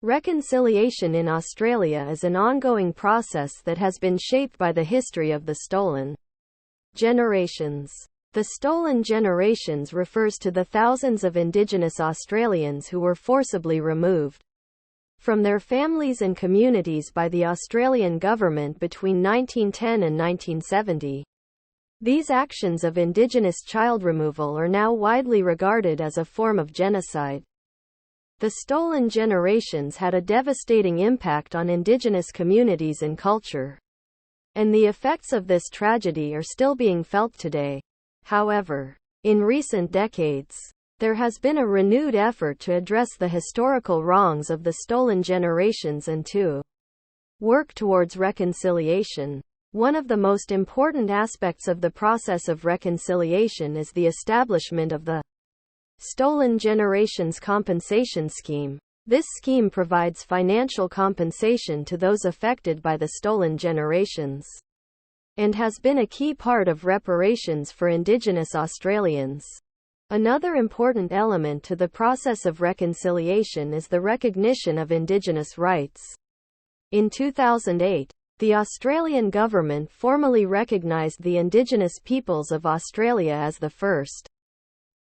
Reconciliation in Australia is an ongoing process that has been shaped by the history of the stolen generations. The stolen generations refers to the thousands of Indigenous Australians who were forcibly removed from their families and communities by the Australian government between 1910 and 1970. These actions of Indigenous child removal are now widely regarded as a form of genocide. The stolen generations had a devastating impact on Indigenous communities and culture, and the effects of this tragedy are still being felt today. However, in recent decades, there has been a renewed effort to address the historical wrongs of the stolen generations and to work towards reconciliation. One of the most important aspects of the process of reconciliation is the establishment of the Stolen Generations Compensation Scheme. This scheme provides financial compensation to those affected by the stolen generations, and has been a key part of reparations for Indigenous Australians. Another important element to the process of reconciliation is the recognition of Indigenous rights. In 2008, the Australian government formally recognised the Indigenous peoples of Australia as the first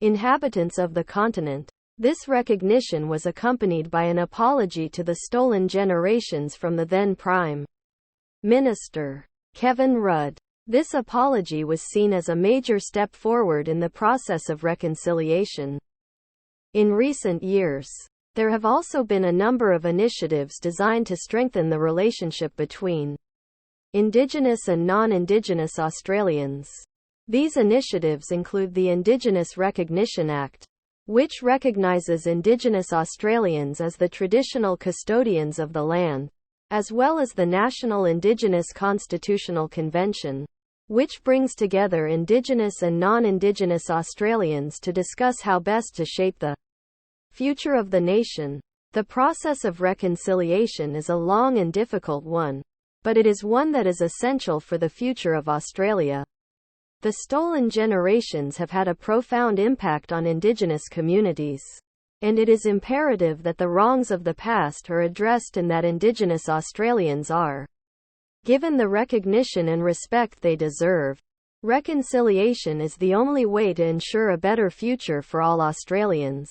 inhabitants of the continent. This recognition was accompanied by an apology to the stolen generations from the then Prime Minister, Kevin Rudd. This apology was seen as a major step forward in the process of reconciliation. In recent years, there have also been a number of initiatives designed to strengthen the relationship between Indigenous and non-Indigenous Australians. These initiatives include the Indigenous Recognition Act, which recognises Indigenous Australians as the traditional custodians of the land, as well as the National Indigenous Constitutional Convention, which brings together Indigenous and non-Indigenous Australians to discuss how best to shape the future of the nation. The process of reconciliation is a long and difficult one, but it is one that is essential for the future of Australia. The stolen generations have had a profound impact on Indigenous communities, and it is imperative that the wrongs of the past are addressed and that Indigenous Australians are given the recognition and respect they deserve. Reconciliation is the only way to ensure a better future for all Australians.